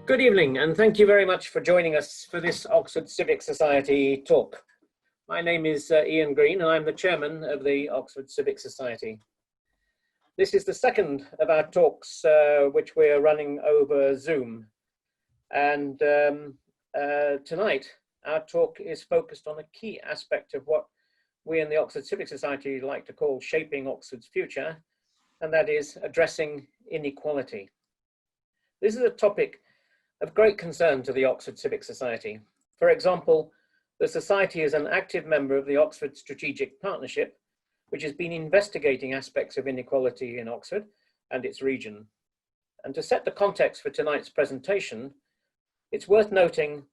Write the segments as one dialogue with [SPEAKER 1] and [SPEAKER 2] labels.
[SPEAKER 1] Good evening, and thank you very much for joining us for this Oxford Civic Society talk. My name is Ian Green, and I'm the chairman of the Oxford Civic Society. This is the second of our talks which we're running over Zoom. And tonight, our talk is focused on a key aspect of what we in the Oxford Civic Society like to call shaping Oxford's future, and that is addressing inequality. This is a topic of great concern to the Oxford Civic Society. For example, the Society is an active member of the Oxford Strategic Partnership, which has been investigating aspects of inequality in Oxford and its region. And to set the context for tonight's presentation, it's worth noting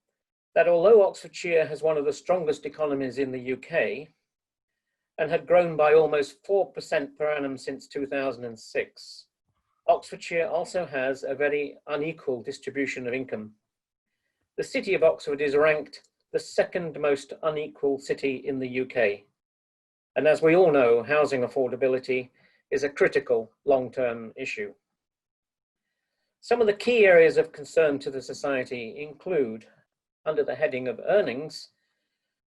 [SPEAKER 1] that although Oxfordshire has one of the strongest economies in the UK and had grown by almost 4% per annum since 2006, Oxfordshire also has a very unequal distribution of income. The city of Oxford is ranked the second most unequal city in the UK. And as we all know, housing affordability is a critical long-term issue. Some of the key areas of concern to the Society include, under the heading of earnings,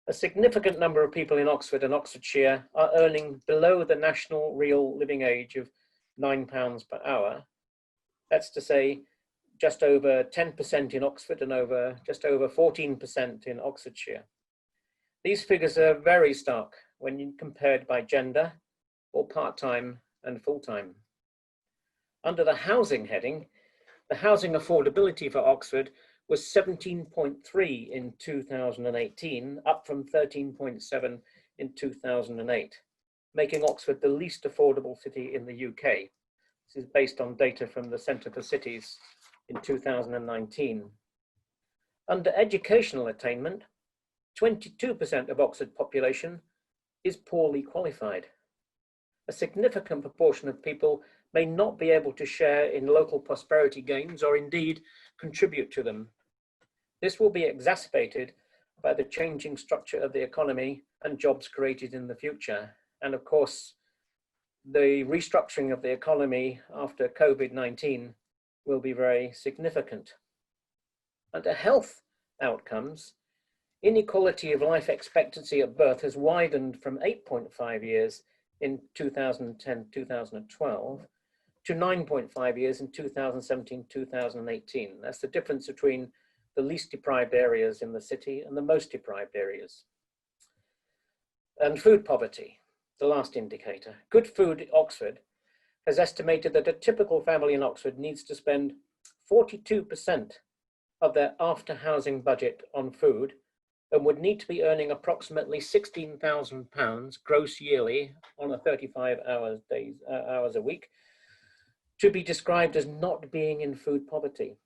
[SPEAKER 1] a significant number of people in Oxford and Oxfordshire are earning below the national real living age of £9 per hour. That's to say, just over 10% in Oxford and just over 14% in Oxfordshire. These figures are very stark when compared by gender or part-time and full-time. Under the housing heading, the housing affordability for Oxford was 17.3 in 2018, up from 13.7 in 2008. Making Oxford the least affordable city in the UK. This is based on data from the Centre for Cities in 2019. Under educational attainment, 22% of Oxford population is poorly qualified. A significant proportion of people may not be able to share in local prosperity gains or indeed contribute to them. This will be exacerbated by the changing structure of the economy and jobs created in the future. And of course, the restructuring of the economy after COVID-19 will be very significant. Under health outcomes, inequality of life expectancy at birth has widened from 8.5 years in 2010-2012 to 9.5 years in 2017-2018. That's the difference between the least deprived areas in the city and the most deprived areas. And food poverty. The last indicator. Good Food Oxford has estimated that a typical family in Oxford needs to spend 42% of their after-housing budget on food and would need to be earning approximately £16,000 gross yearly on a 35 hours a week to be described as not being in food poverty.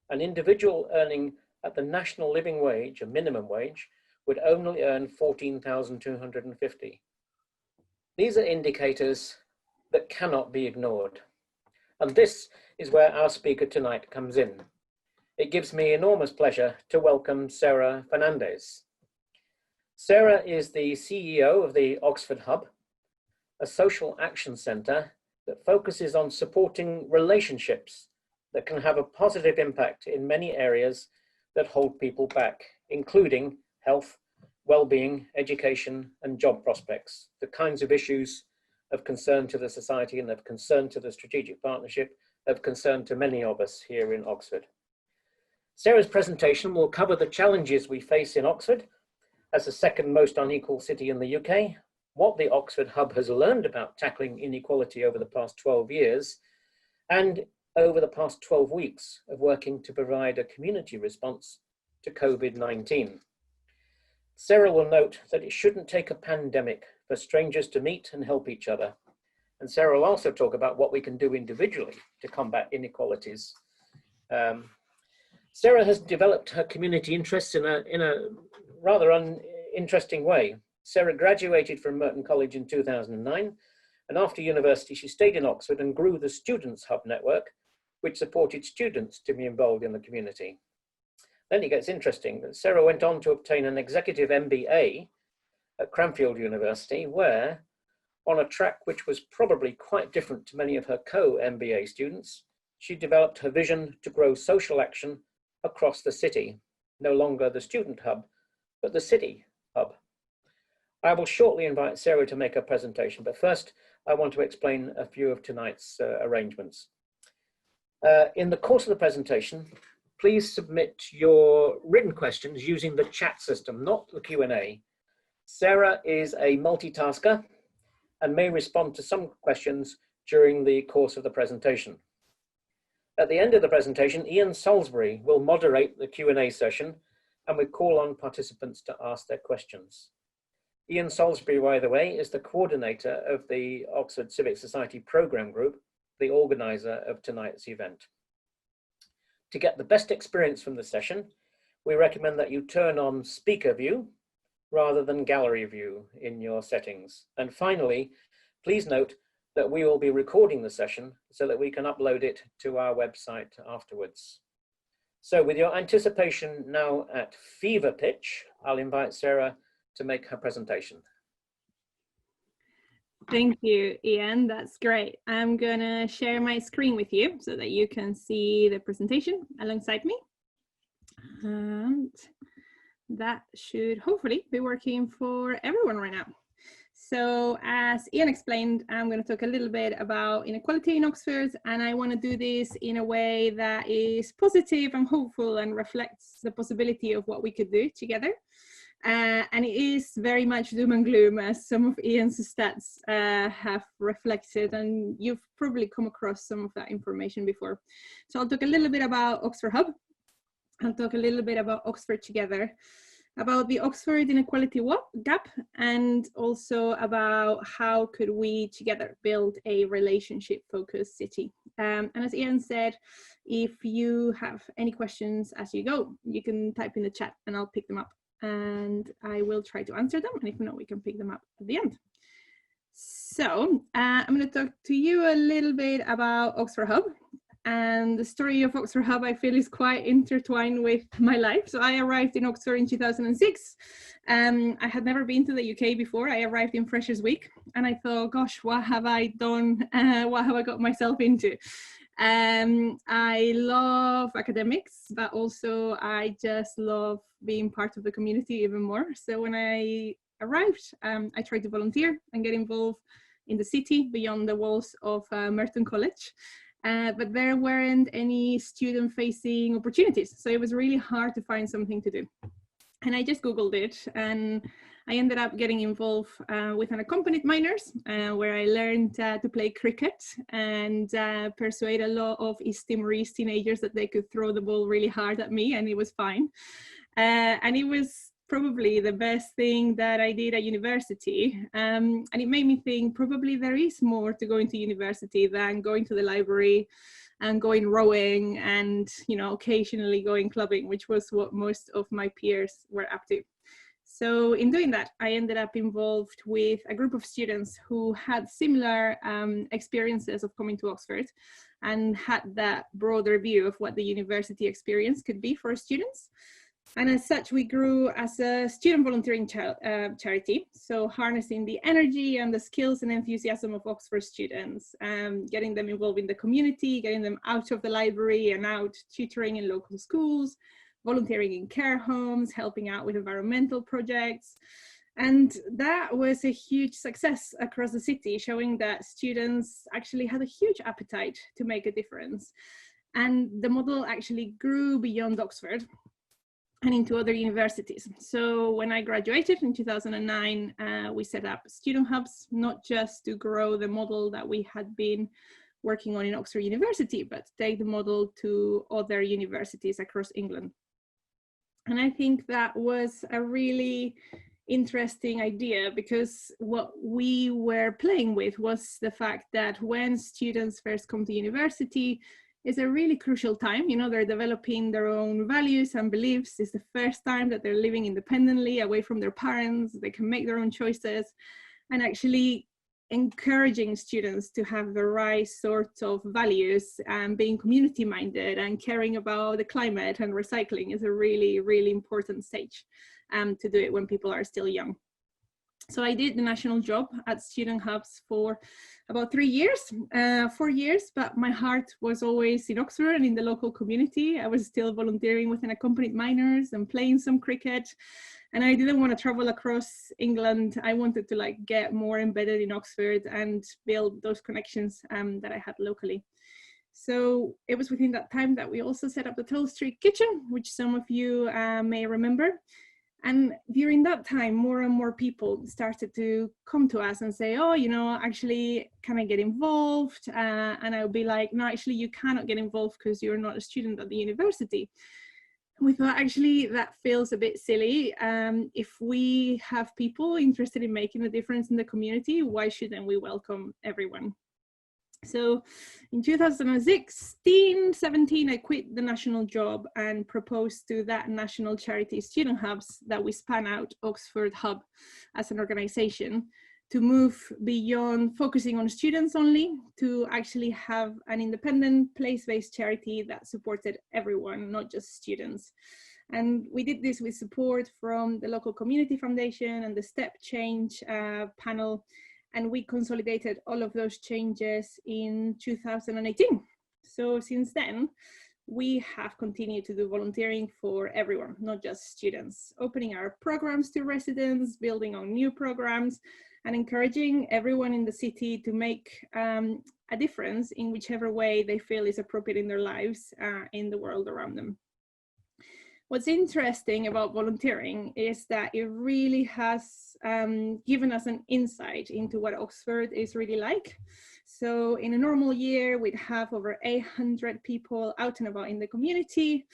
[SPEAKER 1] An individual earning at the national living wage, a minimum wage, would only earn £14,250. These are indicators that cannot be ignored. And this is where our speaker tonight comes in. It gives me enormous pleasure to welcome Sara Fernandez. Sara is the CEO of the Oxford Hub, a social action centre that focuses on supporting relationships that can have a positive impact in many areas that hold people back, including health, well-being, education, and job prospects, the kinds of issues of concern to the Society and of concern to the Strategic Partnership, of concern to many of us here in Oxford. Sara's presentation will cover the challenges we face in Oxford as the second most unequal city in the UK, what the Oxford Hub has learned about tackling inequality over the past 12 years, and over the past 12 weeks of working to provide a community response to COVID-19. Sara will note that it shouldn't take a pandemic for strangers to meet and help each other. And Sara will also talk about what we can do individually to combat inequalities. Sara has developed her community interests in a rather interesting way. Sara graduated from Merton College in 2009, and after university she stayed in Oxford and grew the Students' Hub network, which supported students to be involved in the community. Then it gets interesting. Sara went on to obtain an executive MBA at Cranfield University, where, on a track which was probably quite different to many of her co-MBA students, she developed her vision to grow social action across the city, no longer the student hub, but the city hub. I will shortly invite Sara to make her presentation, but first I want to explain a few of tonight's arrangements. In the course of the presentation, please submit your written questions using the chat system, not the Q&A. Sara is a multitasker and may respond to some questions during the course of the presentation. At the end of the presentation, Ian Salisbury will moderate the Q&A session and we call on participants to ask their questions. Ian Salisbury, by the way, is the coordinator of the Oxford Civic Society Programme Group, the organiser of tonight's event. To get the best experience from the session, we recommend that you turn on speaker view rather than gallery view in your settings. And finally, please note that we will be recording the session so that we can upload it to our website afterwards. So with your anticipation now at fever pitch, I'll invite Sara to make her presentation.
[SPEAKER 2] Thank you, Ian. That's great. I'm gonna share my screen with you so that you can see the presentation alongside me. And that should hopefully be working for everyone right now. So as Ian explained, I'm going to talk a little bit about inequality in Oxford, and I want to do this in a way that is positive and hopeful and reflects the possibility of what we could do together. And it is very much doom and gloom, as some of Ian's stats have reflected, and you've probably come across some of that information before. So I'll talk a little bit about Oxford Hub. I'll talk a little bit about Oxford Together, about the Oxford inequality gap, and also about how could we together build a relationship-focused city. And as Ian said, if you have any questions as you go, you can type in the chat and I'll pick them up and I will try to answer them. And if not, we can pick them up at the end. So I'm going to talk to you a little bit about Oxford Hub. And the story of Oxford Hub, I feel, is quite intertwined with my life. So I arrived in Oxford in 2006. I had never been to the UK before. I arrived in Freshers Week and I thought, gosh, what have I done? What have I got myself into? I love academics, but also I just love being part of the community even more. So when I arrived, I tried to volunteer and get involved in the city beyond the walls of Merton College. But there weren't any student-facing opportunities. So it was really hard to find something to do. And I just Googled it, and I ended up getting involved with unaccompanied minors, where I learned to play cricket and persuade a lot of East Timorese teenagers that they could throw the ball really hard at me, and it was fine. And it was probably the best thing that I did at university. And it made me think probably there is more to going to university than going to the library and going rowing and, you know, occasionally going clubbing, which was what most of my peers were up to. So in doing that, I ended up involved with a group of students who had similar experiences of coming to Oxford and had that broader view of what the university experience could be for students. And as such, we grew as a student volunteering charity, so harnessing the energy and the skills and enthusiasm of Oxford students, getting them involved in the community, getting them out of the library and out tutoring in local schools, volunteering in care homes, helping out with environmental projects. And that was a huge success across the city, showing that students actually had a huge appetite to make a difference. And the model actually grew beyond Oxford and into other universities. So when I graduated in 2009, we set up student hubs, not just to grow the model that we had been working on in Oxford University, but take the model to other universities across England. And I think that was a really interesting idea, because what we were playing with was the fact that when students first come to university, it's a really crucial time. You know, they're developing their own values and beliefs. It's the first time that they're living independently, away from their parents. They can make their own choices, and actually encouraging students to have the right sort of values and being community minded and caring about the climate and recycling is a really, really important stage to do it when people are still young. So I did the national job at Student Hubs for about 3 years, 4 years, but my heart was always in Oxford and in the local community. I was still volunteering with unaccompanied minors and playing some cricket. And I didn't want to travel across England. I wanted to like get more embedded in Oxford and build those connections that I had locally. So it was within that time that we also set up the Toll Street Kitchen, which some of you may remember. And during that time, more and more people started to come to us and say, oh, you know, actually, can I get involved? And I would be like, no, actually, you cannot get involved because you're not a student at the university. And we thought, actually, that feels a bit silly. If we have people interested in making a difference in the community, why shouldn't we welcome everyone? So in 2016-17, I quit the national job and proposed to that national charity Student Hubs that we span out Oxford Hub as an organization to move beyond focusing on students only to actually have an independent place-based charity that supported everyone, not just students. And we did this with support from the local community foundation and the Step Change panel. And we consolidated all of those changes in 2018. So since then, we have continued to do volunteering for everyone, not just students, opening our programs to residents, building on new programs, and encouraging everyone in the city to make a difference in whichever way they feel is appropriate in their lives in the world around them. What's interesting about volunteering is that it really has given us an insight into what Oxford is really like. So in a normal year, we'd have over 800 people out and about in the community.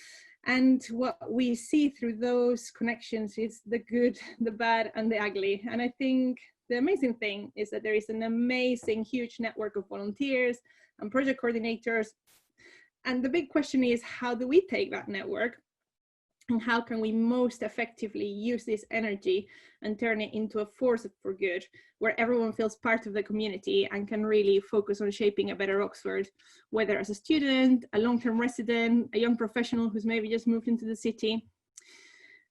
[SPEAKER 2] And what we see through those connections is the good, the bad, and the ugly. And I think the amazing thing is that there is an amazing, huge network of volunteers and project coordinators. And the big question is, how do we take that network? And how can we most effectively use this energy and turn it into a force for good, where everyone feels part of the community and can really focus on shaping a better Oxford, whether as a student, a long-term resident, a young professional who's maybe just moved into the city.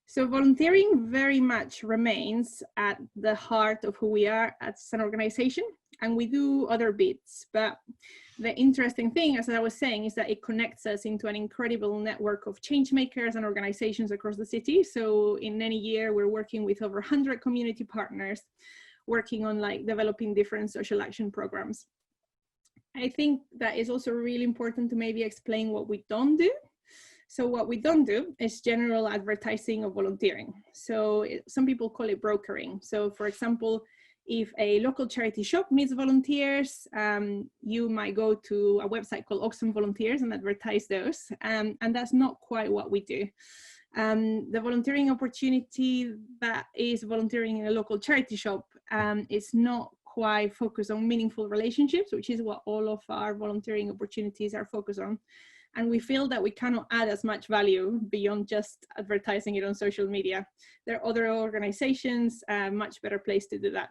[SPEAKER 2] So volunteering very much remains at the heart of who we are as an organization, and we do other bits, but the interesting thing, as I was saying, is that it connects us into an incredible network of change makers and organizations across the city. So in any year, we're working with over 100 community partners, working on like developing different social action programs. I think that is also really important to maybe explain what we don't do. So what we don't do is general advertising of volunteering. So some people call it brokering. So for example, if a local charity shop needs volunteers, you might go to a website called Oxford Volunteers and advertise those. And that's not quite what we do. The volunteering opportunity that is volunteering in a local charity shop is not quite focused on meaningful relationships, which is what all of our volunteering opportunities are focused on. And we feel that we cannot add as much value beyond just advertising it on social media. There are other organizations, much better place to do that.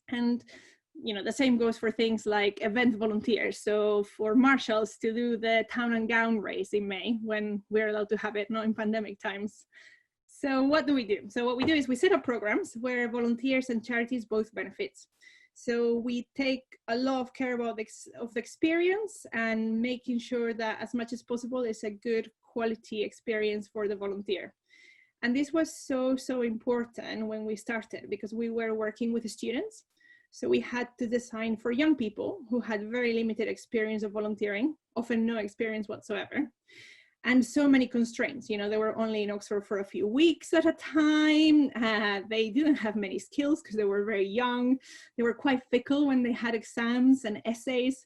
[SPEAKER 2] And you know, the same goes for things like event volunteers. So for marshals to do the town and gown race in May, when we're allowed to have it, not in pandemic times. So what do we do? So what we do is we set up programs where volunteers and charities both benefit. So we take a lot of care about the experience and making sure that as much as possible it's a good quality experience for the volunteer. And this was so important when we started, because we were working with students. So we had to design for young people who had very limited experience of volunteering, often no experience whatsoever, and so many constraints. You know, they were only in Oxford for a few weeks at a time. They didn't have many skills because they were very young. They were quite fickle when they had exams and essays.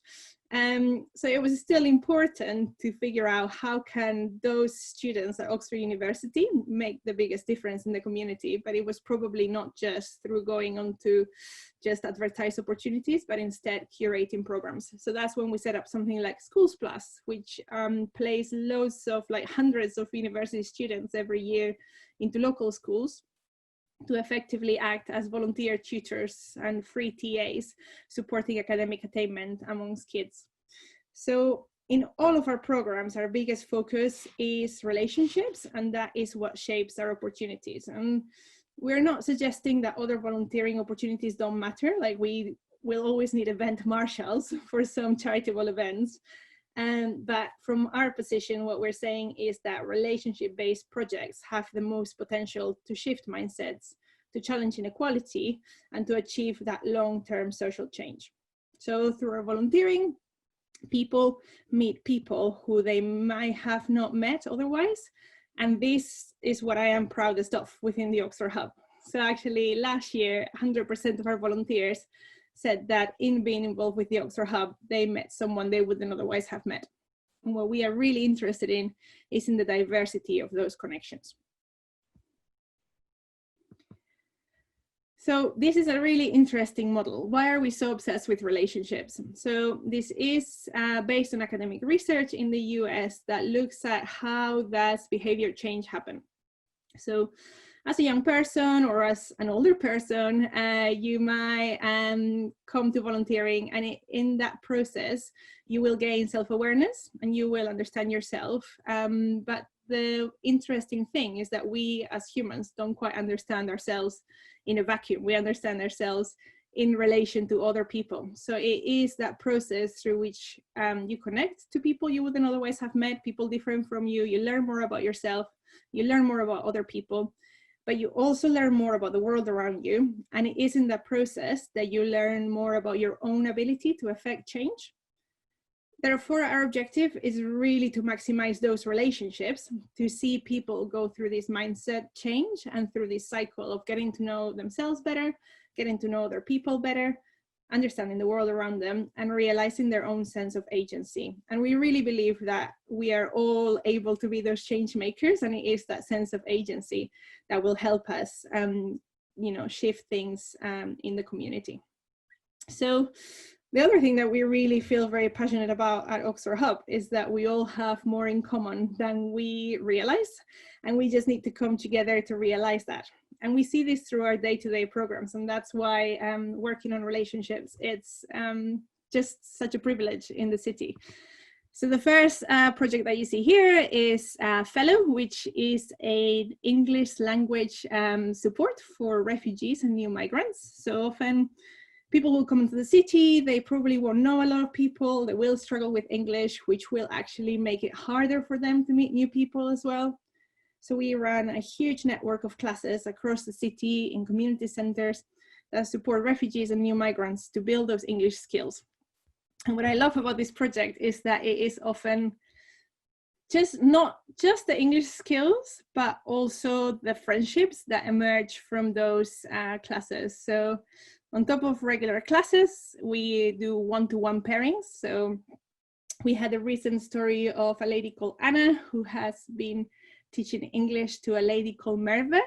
[SPEAKER 2] So it was still important to figure out how can those students at Oxford University make the biggest difference in the community. But it was probably not just through going on to just advertise opportunities, but instead curating programs. So that's when we set up something like Schools Plus, which plays loads of like hundreds of university students every year into local schools to effectively act as volunteer tutors and free TAs, supporting academic attainment amongst kids. So in all of our programs, our biggest focus is relationships, and that is what shapes our opportunities. And we're not suggesting that other volunteering opportunities don't matter. Like we will always need event marshals for some charitable events. But from our position, what we're saying is that relationship-based projects have the most potential to shift mindsets, to challenge inequality, and to achieve that long-term social change. So through our volunteering, people meet people who they might have not met otherwise. And this is what I am proudest of within the Oxford Hub. So actually last year, 100% of our volunteers said that in being involved with the Oxford Hub, they met someone they wouldn't otherwise have met. And what we are really interested in is in the diversity of those connections. So this is a really interesting model. Why are we so obsessed with relationships? So this is based on academic research in the US that looks at how does behavior change happen. So as a young person or as an older person, you might come to volunteering, and in that process, you will gain self-awareness and you will understand yourself. But the interesting thing is that we as humans don't quite understand ourselves in a vacuum. We understand ourselves in relation to other people. So it is that process through which you connect to people you wouldn't otherwise have met, people different from you. You learn more about yourself, you learn more about other people, but you also learn more about the world around you. And it is in that process that you learn more about your own ability to affect change. Therefore, our objective is really to maximize those relationships, to see people go through this mindset change and through this cycle of getting to know themselves better, getting to know other people better, understanding the world around them, and realizing their own sense of agency. And we really believe that we are all able to be those change makers, and it is that sense of agency that will help us shift things in the community. So the other thing that we really feel very passionate about at Oxford Hub is that we all have more in common than we realize, and we just need to come together to realize that. And we see this through our day-to-day programs, and that's why working on relationships, it's just such a privilege in the city. So the first project that you see here is Fellow, which is an English language support for refugees and new migrants. So often people will come into the city, they probably won't know a lot of people, they will struggle with English, which will actually make it harder for them to meet new people as well. So we run a huge network of classes across the city in community centers that support refugees and new migrants to build those English skills. And what I love about this project is that it is often not just the English skills, but also the friendships that emerge from those classes. So on top of regular classes, we do one-to-one pairings. So we had a recent story of a lady called Anna who has been teaching English to a lady called Merve.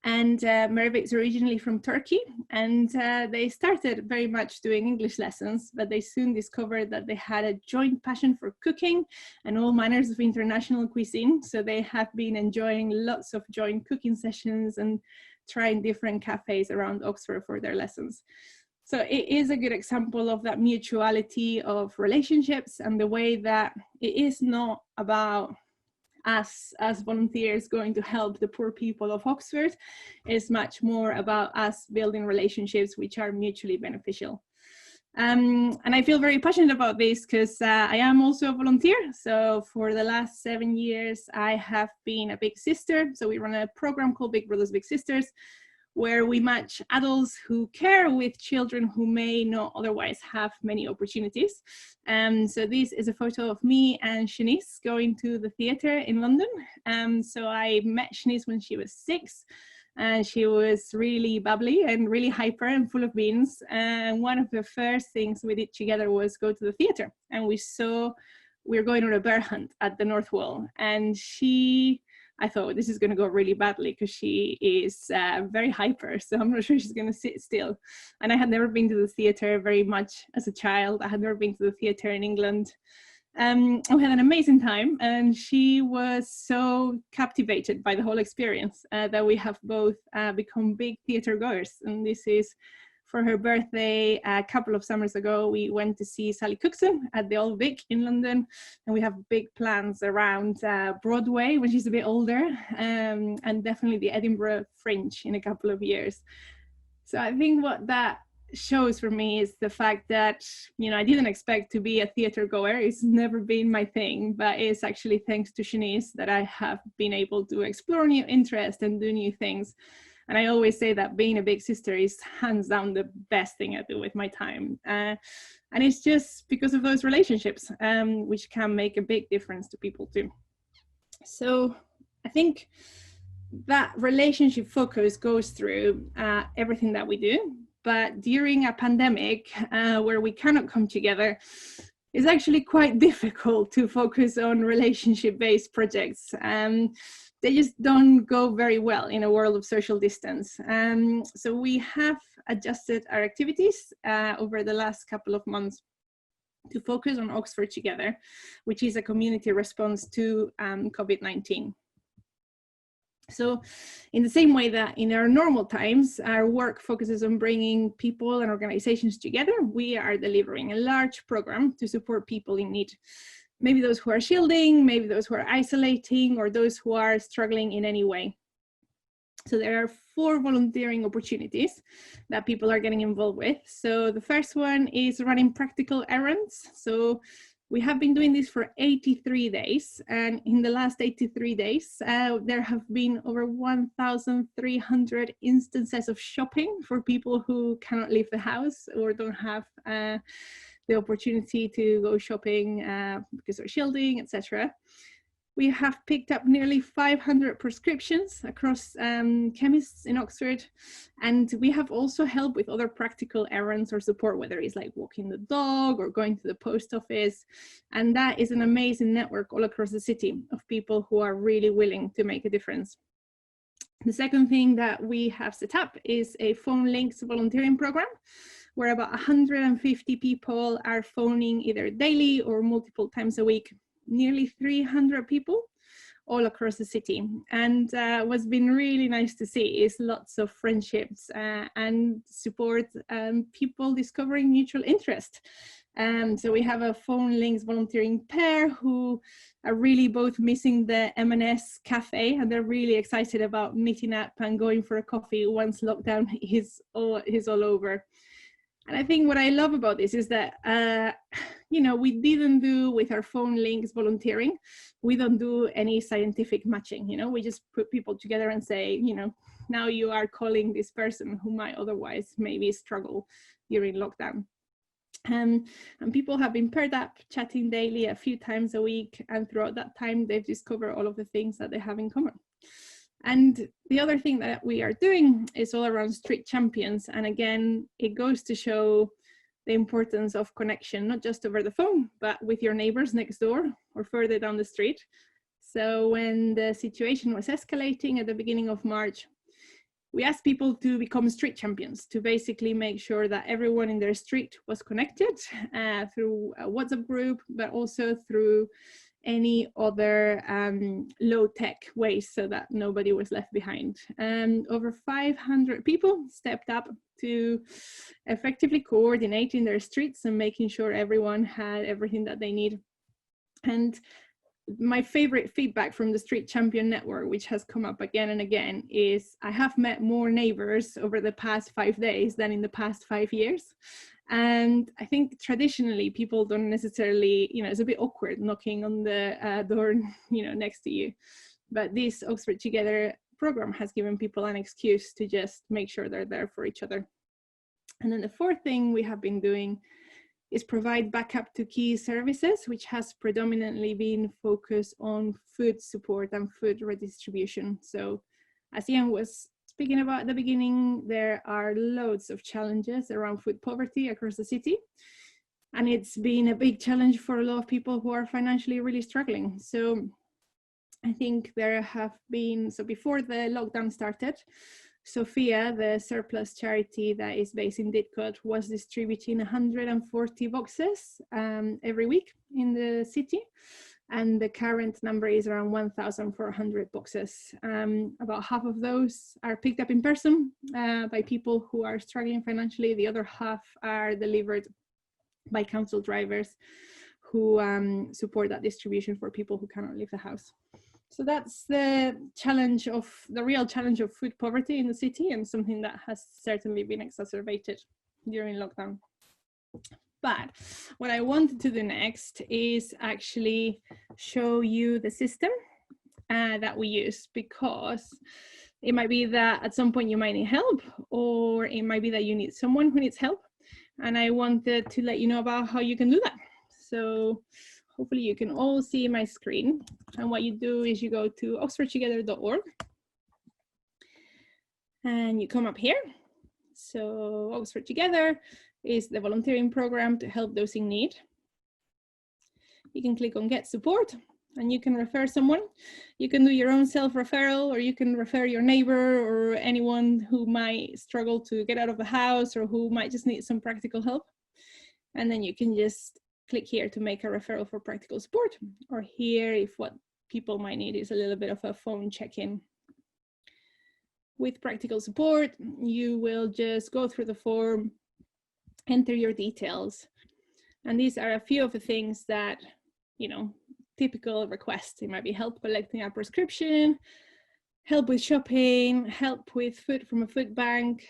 [SPEAKER 2] And Merve is originally from Turkey, and they started very much doing English lessons, but they soon discovered that they had a joint passion for cooking and all manners of international cuisine. So they have been enjoying lots of joint cooking sessions and trying different cafes around Oxford for their lessons. So it is a good example of that mutuality of relationships and the way that it is not about us as volunteers going to help the poor people of Oxford. It's much more about us building relationships which are mutually beneficial. And I feel very passionate about this because I am also a volunteer. So for the last 7 years, I have been a big sister. So we run a program called Big Brothers, Big Sisters, where we match adults who care with children who may not otherwise have many opportunities. So this is a photo of me and Shanice going to the theatre in London. So I met Shanice when she was 6. And she was really bubbly and really hyper and full of beans. And one of the first things we did together was go to the theatre. And we were going on a bear hunt at the North Wall. And I thought this is going to go really badly because she is very hyper. So I'm not sure she's going to sit still. And I had never been to the theatre very much as a child. I had never been to the theatre in England. We had an amazing time, and she was so captivated by the whole experience that we have both become big theatre goers. And this is for her birthday a couple of summers ago, we went to see Sally Cookson at the Old Vic in London, and we have big plans around Broadway when she's a bit older, and definitely the Edinburgh Fringe in a couple of years. So I think what that shows for me is the fact that, you know, I didn't expect to be a theater goer. It's never been my thing, but it's actually thanks to Shanice that I have been able to explore new interests and do new things. And I always say that being a big sister is hands down the best thing I do with my time. And it's just because of those relationships, which can make a big difference to people too. So I think that relationship focus goes through everything that we do. But during a pandemic where we cannot come together, it's actually quite difficult to focus on relationship-based projects. They just don't go very well in a world of social distance. So we have adjusted our activities over the last couple of months to focus on Oxford Together, which is a community response to COVID-19. So in the same way that in our normal times, our work focuses on bringing people and organizations together, we are delivering a large program to support people in need. Maybe those who are shielding, maybe those who are isolating, or those who are struggling in any way. So there are 4 volunteering opportunities that people are getting involved with. So the first one is running practical errands. So we have been doing this for 83 days, and in the last 83 days, there have been over 1,300 instances of shopping for people who cannot leave the house or don't have the opportunity to go shopping because of shielding, etc. We have picked up nearly 500 prescriptions across chemists in Oxford, and we have also helped with other practical errands or support, whether it's like walking the dog or going to the post office. And that is an amazing network all across the city of people who are really willing to make a difference. The second thing that we have set up is a phone links volunteering program, where about 150 people are phoning either daily or multiple times a week, nearly 300 people all across the city. And what's been really nice to see is lots of friendships and support, people discovering mutual interest. So we have a phone links volunteering pair who are really both missing the M&S cafe, and they're really excited about meeting up and going for a coffee once lockdown is all over. And I think what I love about this is that, you know, we didn't do with our phone links volunteering, we don't do any scientific matching, you know, we just put people together and say, you know, now you are calling this person who might otherwise maybe struggle during lockdown. And people have been paired up, chatting daily a few times a week, and throughout that time, they've discovered all of the things that they have in common. And the other thing that we are doing is all around street champions. And again, it goes to show the importance of connection, not just over the phone, but with your neighbors next door or further down the street. So when the situation was escalating at the beginning of March, we asked people to become street champions, to basically make sure that everyone in their street was connected through a WhatsApp group, but also through any other low-tech ways so that nobody was left behind. Over 500 people stepped up to effectively coordinating their streets and making sure everyone had everything that they need. And my favorite feedback from the Street Champion Network, which has come up again and again, is I have met more neighbors over the past 5 days than in the past 5 years. And I think traditionally people don't necessarily, you know, it's a bit awkward knocking on the door, you know, next to you. But this Oxford Together program has given people an excuse to just make sure they're there for each other. And then the fourth thing we have been doing is provide backup to key services, which has predominantly been focused on food support and food redistribution. So as Ian was speaking about at the beginning, there are loads of challenges around food poverty across the city. And it's been a big challenge for a lot of people who are financially really struggling. So I think there have been, so before the lockdown started, Sophia, the surplus charity that is based in Didcot, was distributing 140 boxes every week in the city. and the current number is around 1,400 boxes. About half of those are picked up in person by people who are struggling financially. The other half are delivered by council drivers who support that distribution for people who cannot leave the house. So that's the real challenge of food poverty in the city, and something that has certainly been exacerbated during lockdown. But what I wanted to do next is actually show you the system that we use, because it might be that at some point you might need help, or it might be that you need someone who needs help. And I wanted to let you know about how you can do that. So hopefully you can all see my screen. And what you do is you go to oxfordtogether.org and you come up here. So Oxford Together is the volunteering program to help those in need. You can click on Get Support and you can refer someone. You can do your own self-referral, or you can refer your neighbor or anyone who might struggle to get out of the house or who might just need some practical help. And then you can just click here to make a referral for practical support, or here if what people might need is a little bit of a phone check-in. With practical support, you will just go through the form, enter your details, and these are a few of the things that, you know, typical requests. It might be help collecting a prescription, help with shopping, help with food from a food bank,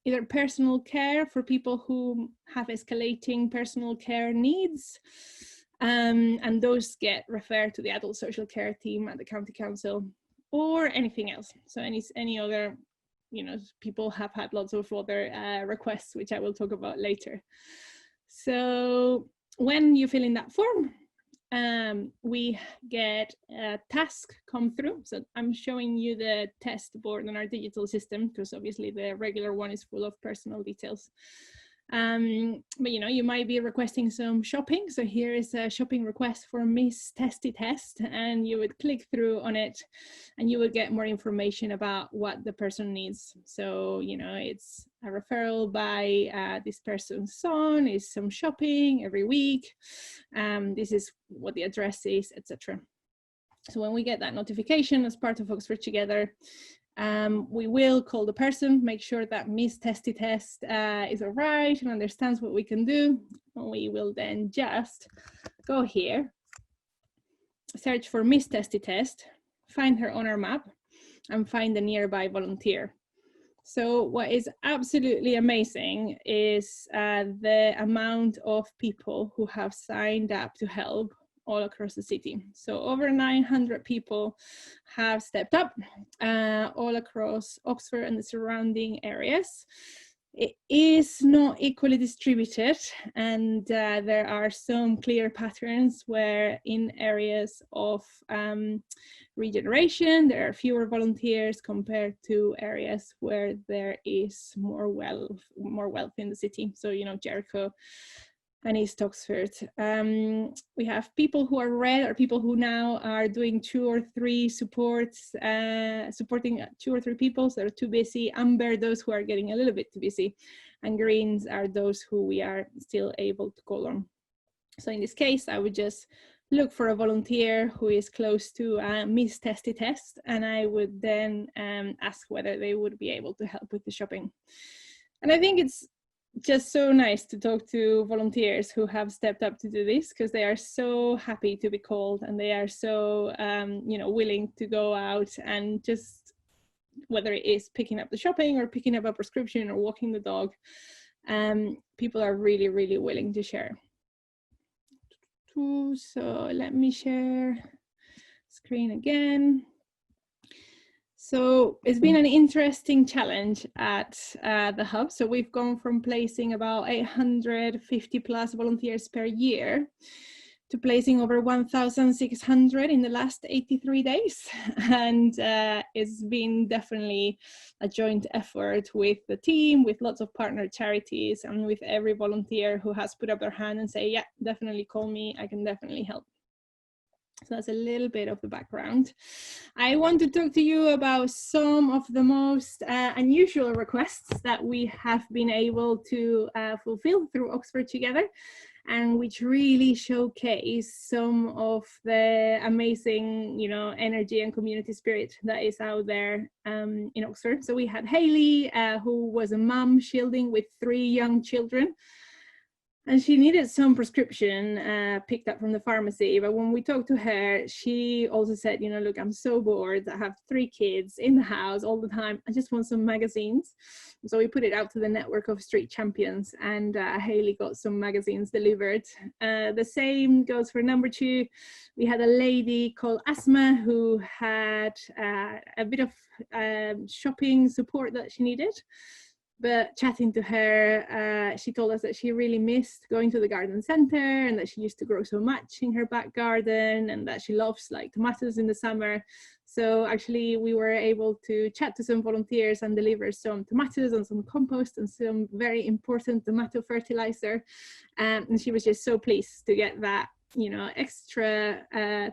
[SPEAKER 2] either personal care for people who have escalating personal care needs, and those get referred to the adult social care team at the county council, or anything else. So any other, you know, people have had lots of other requests, which I will talk about later. So when you fill in that form, we get a task come through. So I'm showing you the test board on our digital system, because obviously the regular one is full of personal details. But you know, you might be requesting some shopping. So here is a shopping request for Miss Testy Test, and you would click through on it and you would get more information about what the person needs. So, you know, it's a referral by this person's son, is some shopping every week. This is what the address is, etc. So when we get that notification as part of Oxford Together, we will call the person, make sure that Miss Testy Test is all right and understands what we can do. And we will then just go here, search for Miss Testy Test, find her on our map, and find the nearby volunteer. So what is absolutely amazing is the amount of people who have signed up to help all across the city. So over 900 people have stepped up all across Oxford and the surrounding areas. It is not equally distributed, and there are some clear patterns where in areas of regeneration there are fewer volunteers compared to areas where there is more wealth in the city. So, you know, Jericho and East Oxford. We have people who are red, or people who now are doing 2 or 3 supports, supporting 2 or 3 people, so they're too busy. Amber, those who are getting a little bit too busy. And greens are those who we are still able to call on. So in this case, I would just look for a volunteer who is close to Miss Testy Test, and I would then ask whether they would be able to help with the shopping. And I think it's just so nice to talk to volunteers who have stepped up to do this, because they are so happy to be called, and they are so you know, willing to go out and just, whether it is picking up the shopping or picking up a prescription or walking the dog, people are really, really willing to share. So let me share screen again. So it's been an interesting challenge at the hub. So we've gone from placing about 850 plus volunteers per year to placing over 1,600 in the last 83 days. And it's been definitely a joint effort with the team, with lots of partner charities, and with every volunteer who has put up their hand and say, yeah, definitely call me, I can definitely help. So that's a little bit of the background. I want to talk to you about some of the most unusual requests that we have been able to fulfill through Oxford Together. and which really showcase some of the amazing, energy and community spirit that is out there in Oxford. So we had Hayley, who was a mom shielding with 3 young children. And she needed some prescription picked up from the pharmacy. But when we talked to her, she also said, look, I'm so bored. I have 3 kids in the house all the time. I just want some magazines. So we put it out to the network of street champions, and Hayley got some magazines delivered. The same goes for number 2. We had a lady called Asma who had a bit of shopping support that she needed. But chatting to her, she told us that she really missed going to the garden center, and that she used to grow so much in her back garden, and that she loves like tomatoes in the summer. So actually we were able to chat to some volunteers and deliver some tomatoes and some compost and some very important tomato fertilizer. And she was just so pleased to get that, extra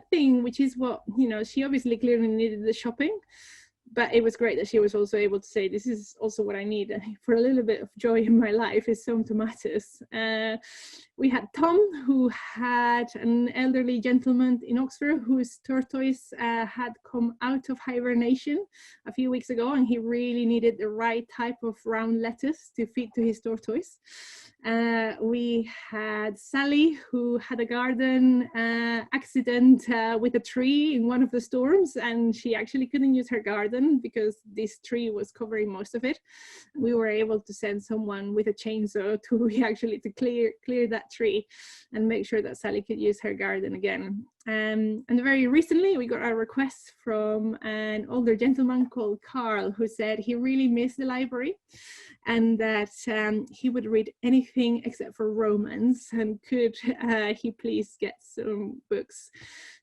[SPEAKER 2] thing, which is what, she obviously clearly needed the shopping. But it was great that she was also able to say, this is also what I need for a little bit of joy in my life, is some tomatoes. We had Tom, who had an elderly gentleman in Oxford whose tortoise had come out of hibernation a few weeks ago, and he really needed the right type of round lettuce to feed to his tortoise. We had Sally, who had a garden accident with a tree in one of the storms, and she actually couldn't use her garden because this tree was covering most of it. We were able to send someone with a chainsaw to clear that tree and make sure that Sally could use her garden again. And very recently we got a request from an older gentleman called Carl, who said he really missed the library and that he would read anything except for romance, and could he please get some books.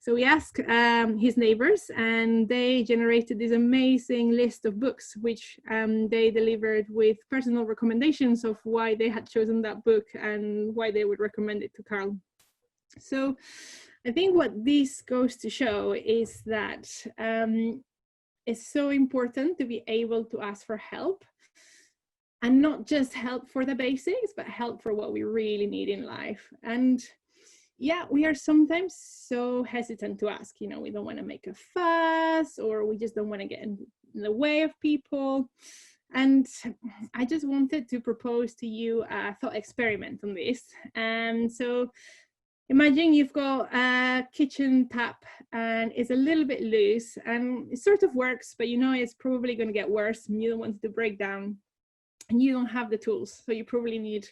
[SPEAKER 2] So we asked his neighbors, and they generated this amazing list of books, which they delivered with personal recommendations of why they had chosen that book and why they would recommend it to Carl. So I think what this goes to show is that it's so important to be able to ask for help, and not just help for the basics, but help for what we really need in life. And yeah, we are sometimes so hesitant to ask, we don't want to make a fuss, or we just don't want to get in the way of people. And I just wanted to propose to you a thought experiment on this. And so imagine you've got a kitchen tap and it's a little bit loose, and it sort of works, but it's probably going to get worse, and you don't want it to break down, and you don't have the tools. So you probably need,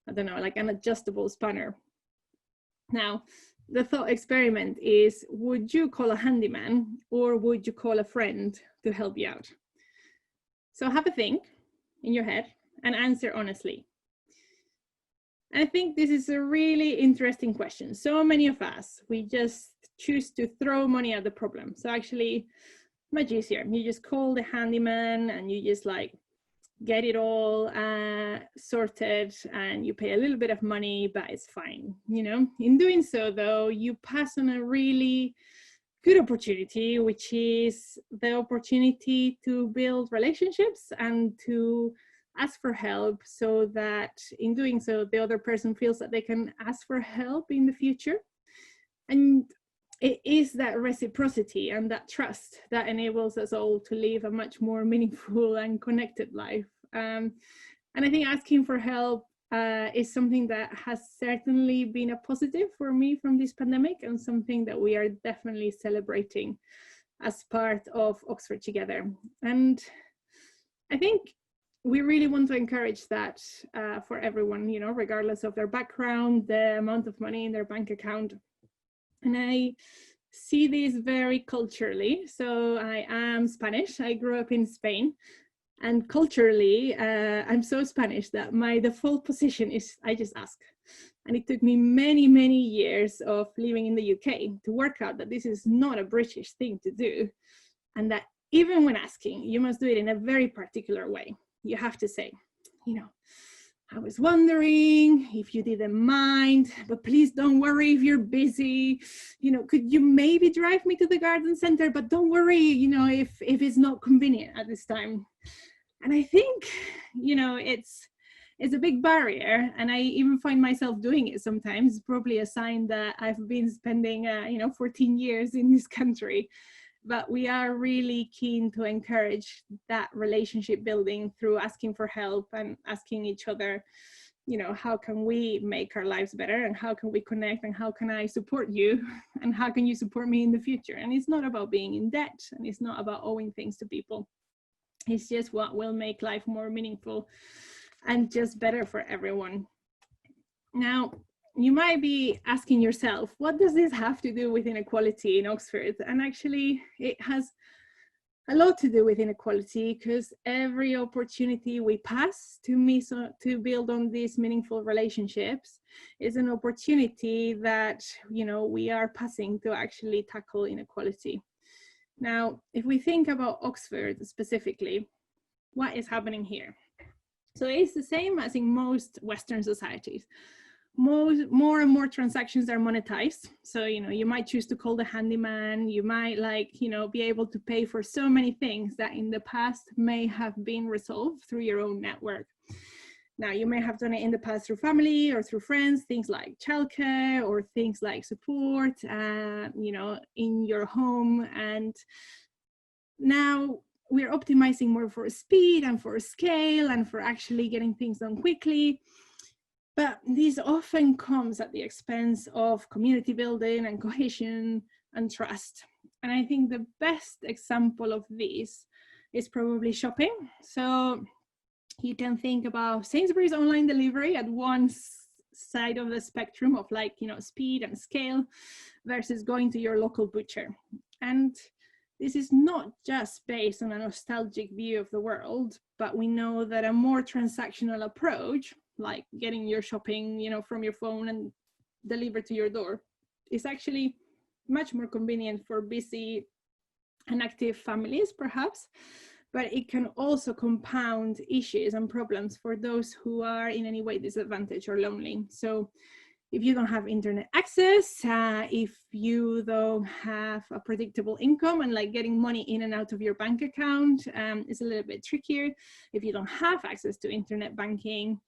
[SPEAKER 2] I don't know, like an adjustable spanner. Now, the thought experiment is, would you call a handyman, or would you call a friend to help you out? So have a think in your head and answer honestly. And I think this is a really interesting question. So many of us, we just choose to throw money at the problem. So actually, much easier. You just call the handyman and you just get it all sorted, and you pay a little bit of money, but it's fine. In doing so, though, you pass on a really good opportunity, which is the opportunity to build relationships and to ask for help, so that in doing so, the other person feels that they can ask for help in the future. And it is that reciprocity and that trust that enables us all to live a much more meaningful and connected life. And I think asking for help is something that has certainly been a positive for me from this pandemic, and something that we are definitely celebrating as part of Oxford Together. And I think we really want to encourage that for everyone, regardless of their background, the amount of money in their bank account. And I see this very culturally. So I am Spanish. I grew up in Spain. And culturally, I'm so Spanish that my default position is I just ask. And it took me many, many years of living in the UK to work out that this is not a British thing to do. And that even when asking, you must do it in a very particular way. You have to say, I was wondering if you didn't mind, but please don't worry if you're busy. Could you maybe drive me to the garden center? But don't worry, if it's not convenient at this time. And I think, it's it's a big barrier, and I even find myself doing it sometimes. It's probably a sign that I've been spending 14 years in this country. But we are really keen to encourage that relationship building through asking for help and asking each other, how can we make our lives better, and how can we connect, and how can I support you, and how can you support me in the future? And it's not about being in debt, and it's not about owing things to people. It's just what will make life more meaningful and just better for everyone. Now, you might be asking yourself, what does this have to do with inequality in Oxford? And actually, it has a lot to do with inequality, because every opportunity we pass to build on these meaningful relationships is an opportunity that we are passing to actually tackle inequality. Now, if we think about Oxford specifically, what is happening here? So it's the same as in most Western societies. More and more transactions are monetized. So, you might choose to call the handyman, you might be able to pay for so many things that in the past may have been resolved through your own network. Now, you may have done it in the past through family or through friends, things like childcare or things like support, in your home. And now we're optimizing more for speed and for scale and for actually getting things done quickly. But this often comes at the expense of community building and cohesion and trust. And I think the best example of this is probably shopping. So you can think about Sainsbury's online delivery at one side of the spectrum of speed and scale versus going to your local butcher. And this is not just based on a nostalgic view of the world, but we know that a more transactional approach, like getting your shopping, from your phone and delivered to your door, is actually much more convenient for busy and active families, perhaps, but it can also compound issues and problems for those who are in any way disadvantaged or lonely. So if you don't have internet access, if you don't have a predictable income and getting money in and out of your bank account is a little bit trickier. If you don't have access to internet banking,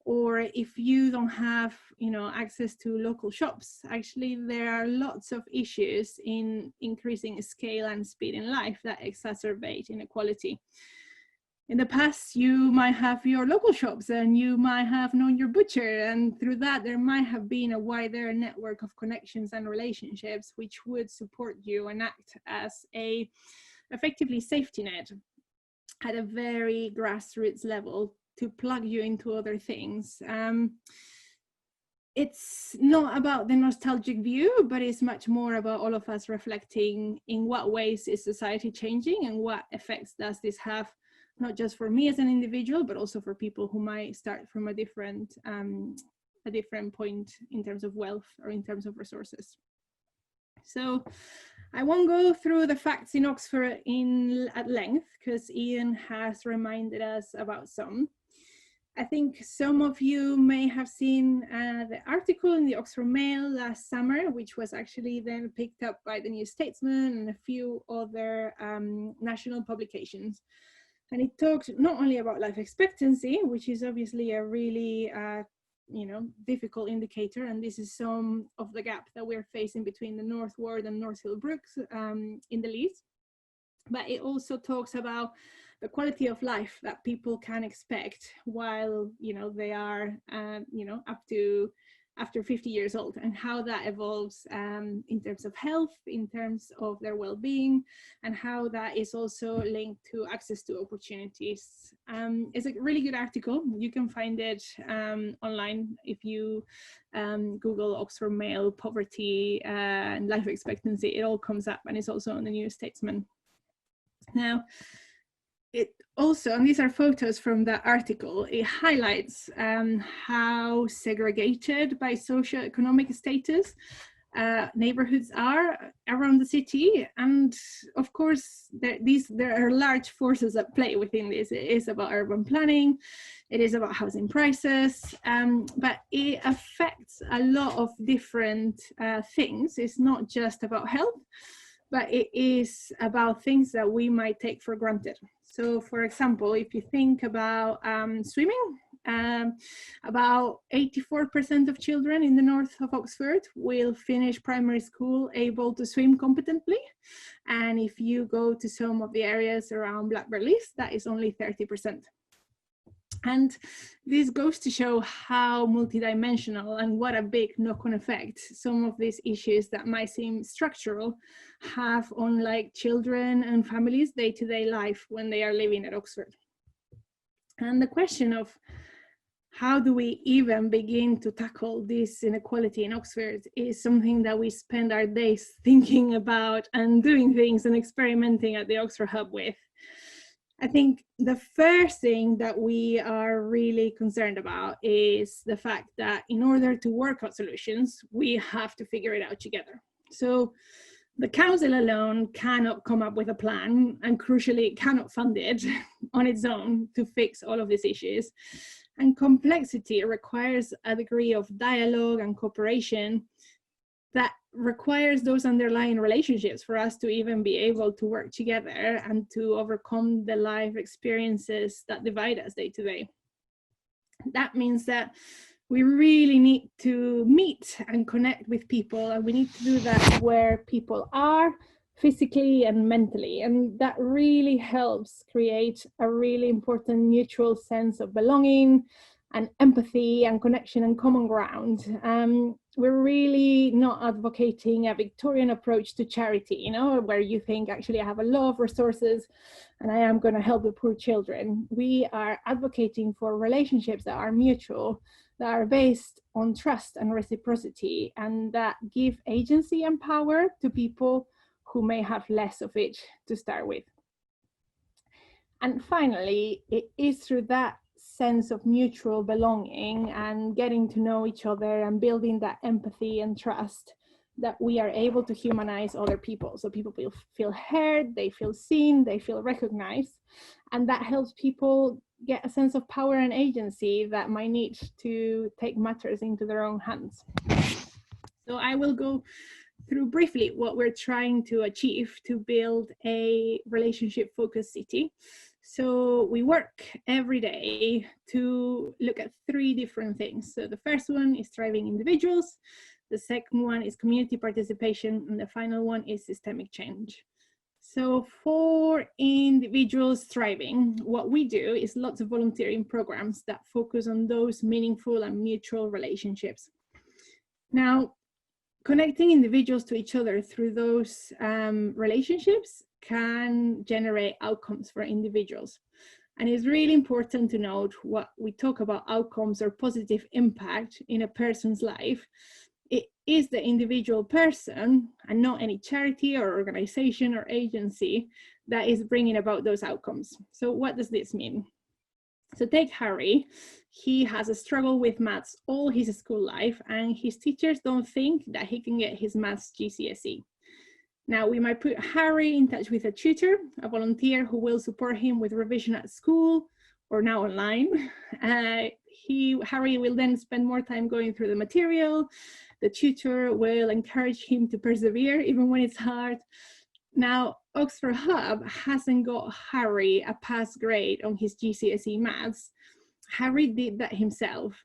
[SPEAKER 2] or if you don't have access to local shops, actually there are lots of issues in increasing scale and speed in life that exacerbate inequality. In the past, you might have your local shops and you might have known your butcher, and through that there might have been a wider network of connections and relationships which would support you and act as a effectively safety net at a very grassroots level to plug you into other things. It's not about the nostalgic view, but it's much more about all of us reflecting in what ways is society changing and what effects does this have, not just for me as an individual, but also for people who might start from a different point in terms of wealth or in terms of resources. So I won't go through the facts in Oxford at length, because Ian has reminded us about some. I think some of you may have seen the article in the Oxford Mail last summer, which was actually then picked up by the New Statesman and a few other national publications. And it talked not only about life expectancy, which is obviously a really difficult indicator, and this is some of the gap that we're facing between the North Ward and North Hill Brooks in the Leeds, but it also talks about the quality of life that people can expect while they are up to after 50 years old, and how that evolves in terms of health, in terms of their well-being, and how that is also linked to access to opportunities. It's a really good article. You can find it online if you Google Oxford Mail poverty and life expectancy. It all comes up, and it's also on the New Statesman. Now, it also, and these are photos from that article, it highlights how segregated by socioeconomic status neighborhoods are around the city. And of course, there are large forces at play within this. It is about urban planning, it is about housing prices, but it affects a lot of different things. It's not just about health, but it is about things that we might take for granted. So for example, if you think about swimming, About 84% of children in the north of Oxford will finish primary school able to swim competently. And if you go to some of the areas around Blackbird Leys, that is only 30%. And this goes to show how multidimensional and what a big knock-on effect some of these issues that might seem structural have on like children and families' day-to-day life when they are living at Oxford. And the question of how do we even begin to tackle this inequality in Oxford is something that we spend our days thinking about and doing things and experimenting at the Oxford Hub with. I think the first thing that we are really concerned about is the fact that in order to work out solutions, we have to figure it out together. So the council alone cannot come up with a plan, and crucially cannot fund it on its own to fix all of these issues. And complexity requires a degree of dialogue and cooperation that requires those underlying relationships for us to even be able to work together and to overcome the life experiences that divide us day to day. That means that we really need to meet and connect with people, and we need to do that where people are physically and mentally, and that really helps create a really important mutual sense of belonging and empathy and connection and common ground. We're really not advocating a Victorian approach to charity, you know, where you think, actually, I have a lot of resources and I am going to help the poor children. We are advocating for relationships that are mutual, that are based on trust and reciprocity, and that give agency and power to people who may have less of it to start with. And finally, it is through that sense of mutual belonging and getting to know each other and building that empathy and trust that we are able to humanize other people. So people feel heard, they feel seen, they feel recognized, and that helps people get a sense of power and agency that might need to take matters into their own hands. So I will go through briefly what we're trying to achieve to build a relationship-focused city. So we work every day to look at 3 different things. So the first one is thriving individuals, the second one is community participation, and the final one is systemic change. So for individuals thriving, what we do is lots of volunteering programs that focus on those meaningful and mutual relationships. Now, connecting individuals to each other through those relationships can generate outcomes for individuals. And it's really important to note, what we talk about outcomes or positive impact in a person's life, it is the individual person and not any charity or organization or agency that is bringing about those outcomes. So what does this mean? So take Harry. He has a struggle with maths all his school life, and his teachers don't think that he can get his maths GCSE. Now, we might put Harry in touch with a tutor, a volunteer who will support him with revision at school or now online. Harry will then spend more time going through the material. The tutor will encourage him to persevere even when it's hard. Now, Oxford Hub hasn't got Harry a pass grade on his GCSE maths. Harry did that himself.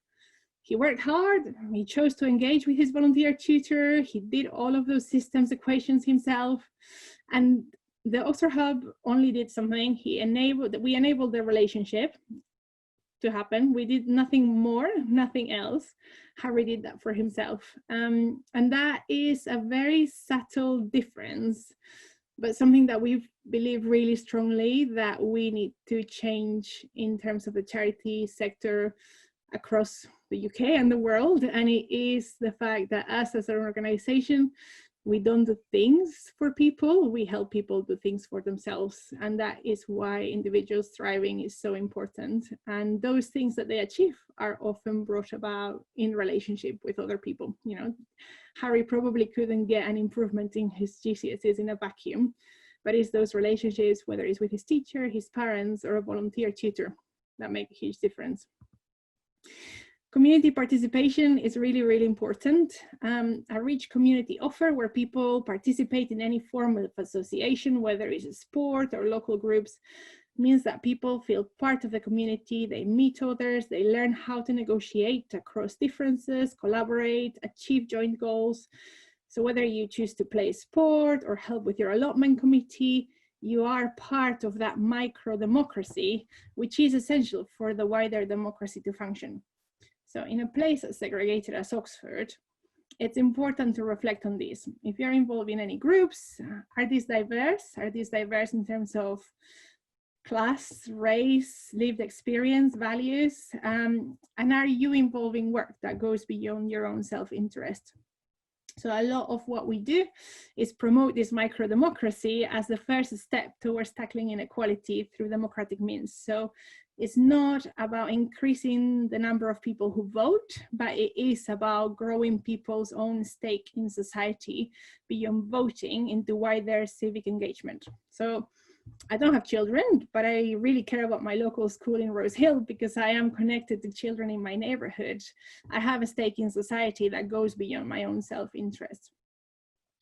[SPEAKER 2] He worked hard, he chose to engage with his volunteer tutor, he did all of those systems equations himself, and the Oxford Hub only did something. We enabled the relationship to happen. We did nothing more, nothing else. Harry did that for himself. And that is a very subtle difference, but something that we believe really strongly that we need to change in terms of the charity sector across the UK and the world. And it is the fact that us as an organization, we don't do things for people, we help people do things for themselves. And that is why individuals thriving is so important. And those things that they achieve are often brought about in relationship with other people. You know, Harry probably couldn't get an improvement in his GCSEs in a vacuum, but it's those relationships, whether it's with his teacher, his parents, or a volunteer tutor, that make a huge difference. Community participation is really, really important. A rich community offer where people participate in any form of association, whether it's a sport or local groups, means that people feel part of the community, they meet others, they learn how to negotiate across differences, collaborate, achieve joint goals. So whether you choose to play sport or help with your allotment committee, you are part of that micro democracy, which is essential for the wider democracy to function. So in a place as segregated as Oxford, it's important to reflect on this. If you're involved in any groups, are these diverse? Are these diverse in terms of class, race, lived experience, values? And are you involved in work that goes beyond your own self-interest? So a lot of what we do is promote this micro-democracy as the first step towards tackling inequality through democratic means. So it's not about increasing the number of people who vote, but it is about growing people's own stake in society beyond voting into wider civic engagement. So I don't have children, but I really care about my local school in Rose Hill because I am connected to children in my neighborhood. I have a stake in society that goes beyond my own self-interest.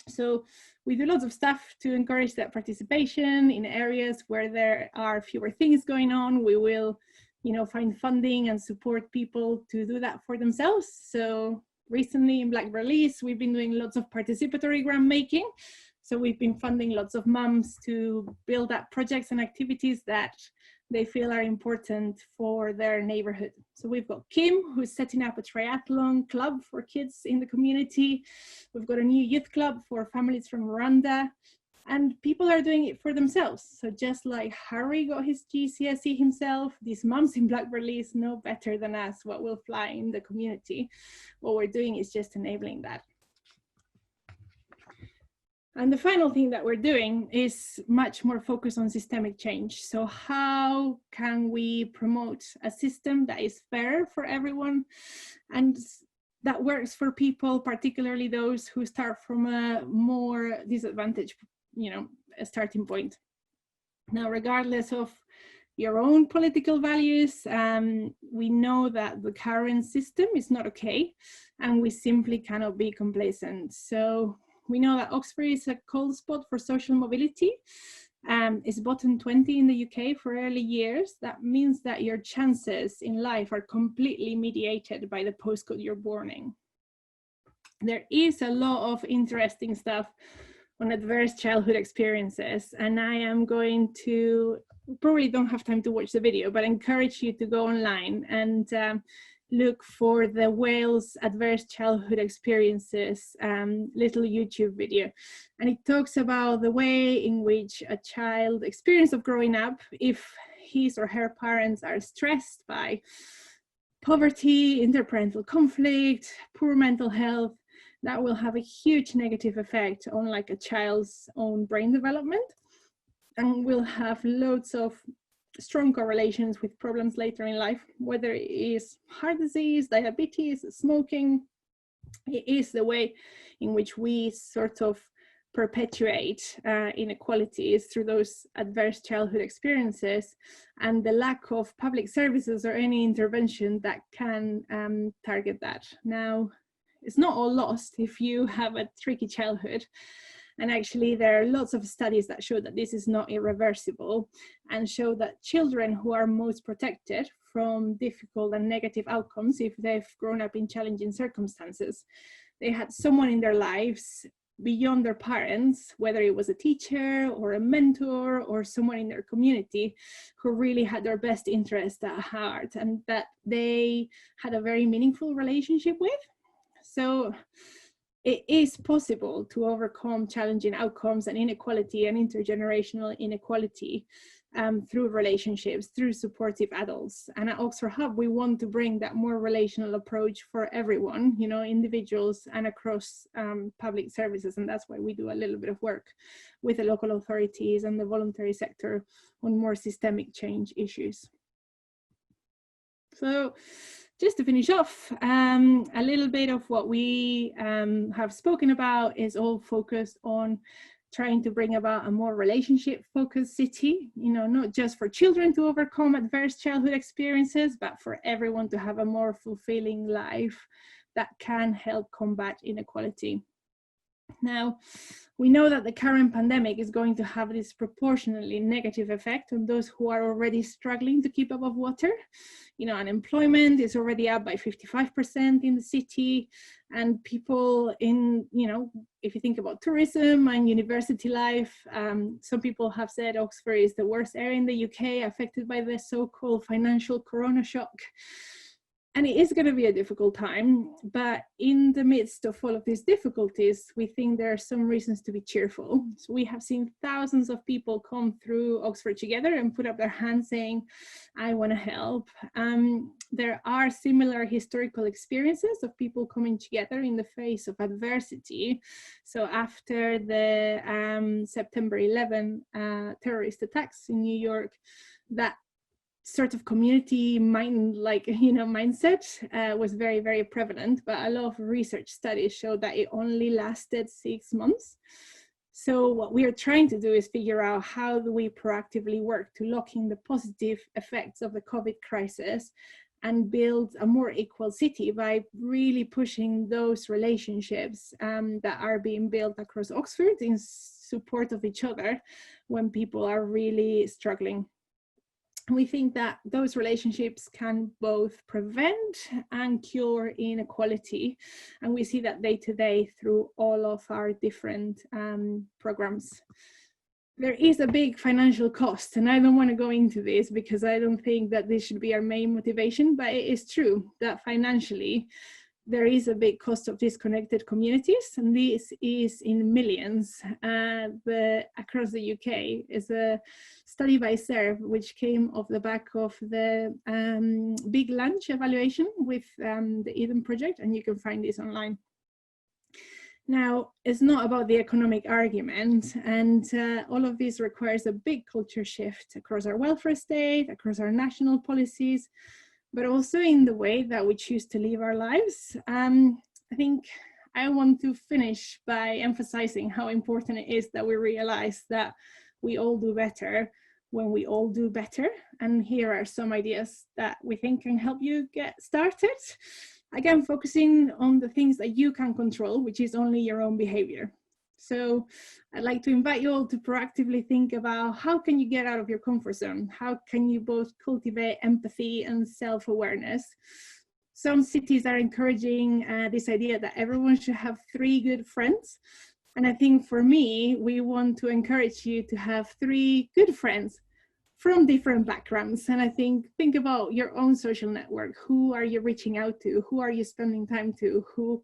[SPEAKER 2] So we do lots of stuff to encourage that participation in areas where there are fewer things going on. We will, find funding and support people to do that for themselves. So recently in Black Release, we've been doing lots of participatory grant making. So we've been funding lots of mums to build up projects and activities that they feel are important for their neighborhood. So we've got Kim, who's setting up a triathlon club for kids in the community. We've got a new youth club for families from Rwanda, and people are doing it for themselves. So just like Harry got his GCSE himself, these mums in Black Release know better than us what will fly in the community. What we're doing is just enabling that. And the final thing that we're doing is much more focused on systemic change. So how can we promote a system that is fair for everyone and that works for people, particularly those who start from a more disadvantaged, a starting point. Now, regardless of your own political values, we know that the current system is not okay, and we simply cannot be complacent. So we know that Oxford is a cold spot for social mobility. It's bottom 20 in the UK for early years. That means that your chances in life are completely mediated by the postcode you're born in. There is a lot of interesting stuff on adverse childhood experiences, and I am going to, probably don't have time to watch the video, but I encourage you to go online and look for the Wales Adverse Childhood Experiences little YouTube video. And it talks about the way in which a child experience of growing up, if his or her parents are stressed by poverty, interparental conflict, poor mental health, that will have a huge negative effect on like a child's own brain development, and will have loads of strong correlations with problems later in life, whether it is heart disease, diabetes, smoking. It is the way in which we sort of perpetuate inequalities through those adverse childhood experiences, and the lack of public services or any intervention that can target that. Now, it's not all lost if you have a tricky childhood. And actually, there are lots of studies that show that this is not irreversible, and show that children who are most protected from difficult and negative outcomes, if they've grown up in challenging circumstances, they had someone in their lives beyond their parents, whether it was a teacher or a mentor or someone in their community, who really had their best interest at heart and that they had a very meaningful relationship with. So it is possible to overcome challenging outcomes and inequality and intergenerational inequality through relationships, through supportive adults. And at Oxford Hub, we want to bring that more relational approach for everyone, individuals and across public services. And that's why we do a little bit of work with the local authorities and the voluntary sector on more systemic change issues. So just to finish off, a little bit of what we have spoken about is all focused on trying to bring about a more relationship-focused city, not just for children to overcome adverse childhood experiences, but for everyone to have a more fulfilling life that can help combat inequality. Now, we know that the current pandemic is going to have a disproportionately negative effect on those who are already struggling to keep above water. You know, unemployment is already up by 55% in the city, and people in, you know, if you think about tourism and university life, some people have said Oxford is the worst area in the UK affected by the so-called financial corona shock. And it is going to be a difficult time, but in the midst of all of these difficulties, we think there are some reasons to be cheerful. So we have seen thousands of people come through Oxford Together and put up their hands saying, I want to help. There are similar historical experiences of people coming together in the face of adversity. So after the September 11 terrorist attacks in New York, that sort of community mindset was very, very prevalent, but a lot of research studies show that it only lasted 6 months. So what we are trying to do is figure out how do we proactively work to lock in the positive effects of the COVID crisis and build a more equal city by really pushing those relationships that are being built across Oxford in support of each other when people are really struggling. We think that those relationships can both prevent and cure inequality. And we see that day to day through all of our different programs. There is a big financial cost, and I don't want to go into this because I don't think that this should be our main motivation, but it is true that financially, there is a big cost of disconnected communities, and this is in millions. Across the UK is a study by SERV, which came off the back of the Big Lunch evaluation with the Eden Project, and you can find this online. Now, it's not about the economic argument, and all of this requires a big culture shift across our welfare state, across our national policies, but also in the way that we choose to live our lives. I think I want to finish by emphasizing how important it is that we realize that we all do better when we all do better. And here are some ideas that we think can help you get started. Again, focusing on the things that you can control, which is only your own behavior. So I'd like to invite you all to proactively think about how can you get out of your comfort zone? How can you both cultivate empathy and self-awareness? Some cities are encouraging this idea that everyone should have 3 good friends. And I think for me, we want to encourage you to have 3 good friends from different backgrounds. And I think about your own social network. Who are you reaching out to? Who are you spending time to? Who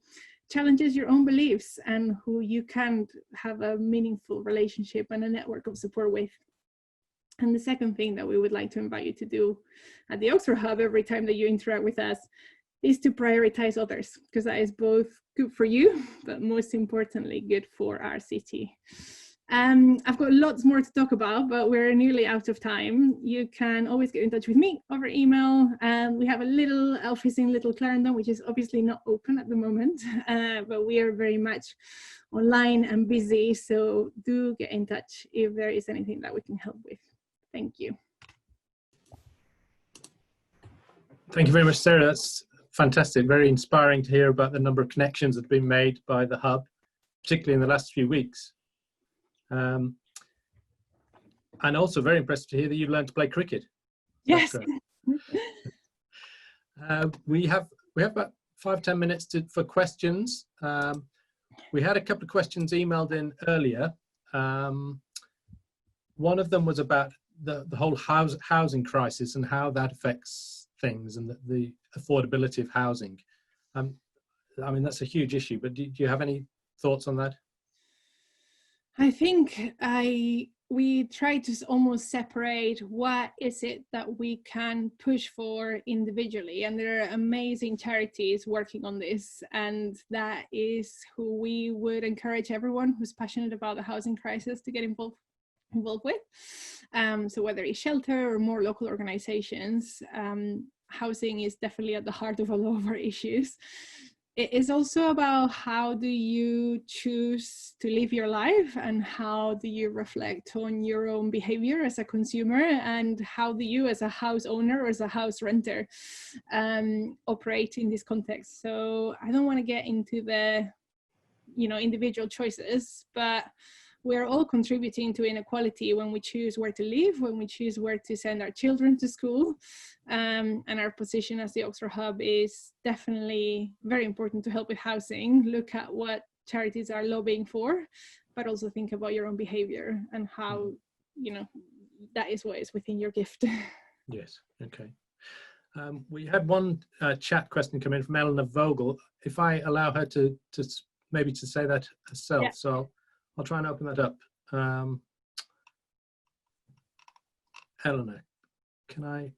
[SPEAKER 2] challenges your own beliefs and who you can have a meaningful relationship and a network of support with. And the second thing that we would like to invite you to do at the Oxford Hub every time that you interact with us is to prioritize others, because that is both good for you, but most importantly, good for our city. I've got lots more to talk about, but we're nearly out of time. You can always get in touch with me over email. We have a little office in Little Clarendon, which is obviously not open at the moment, but we are very much online and busy. So do get in touch if there is anything that we can help with. Thank you.
[SPEAKER 3] Thank you very much, Sarah. That's fantastic. Very inspiring to hear about the number of connections that have been made by the Hub, particularly in the last few weeks. And also very impressed to hear that you learned to play cricket.
[SPEAKER 2] Yes.
[SPEAKER 3] We have about 5-10 minutes for questions. We had a couple of questions emailed in earlier. One of them was about the whole housing crisis and how that affects things and the affordability of housing. I mean, that's a huge issue, but do you have any thoughts on that?
[SPEAKER 2] I think we try to almost separate what is it that we can push for individually, and there are amazing charities working on this, and that is who we would encourage everyone who's passionate about the housing crisis to get involved with. So whether it's shelter or more local organizations, housing is definitely at the heart of a lot of our issues. It is also about how do you choose to live your life and how do you reflect on your own behavior as a consumer, and how do you as a house owner or as a house renter operate in this context. So I don't want to get into the individual choices, but we're all contributing to inequality when we choose where to live, when we choose where to send our children to school. And our position as the Oxford Hub is definitely very important to help with housing. Look at what charities are lobbying for, but also think about your own behavior and how, that is what is within your gift.
[SPEAKER 3] Yes, okay. We had one chat question come in from Eleanor Vogel. If I allow her to maybe to say that herself, yeah. So I'll try and open that up. Eleanor, can I?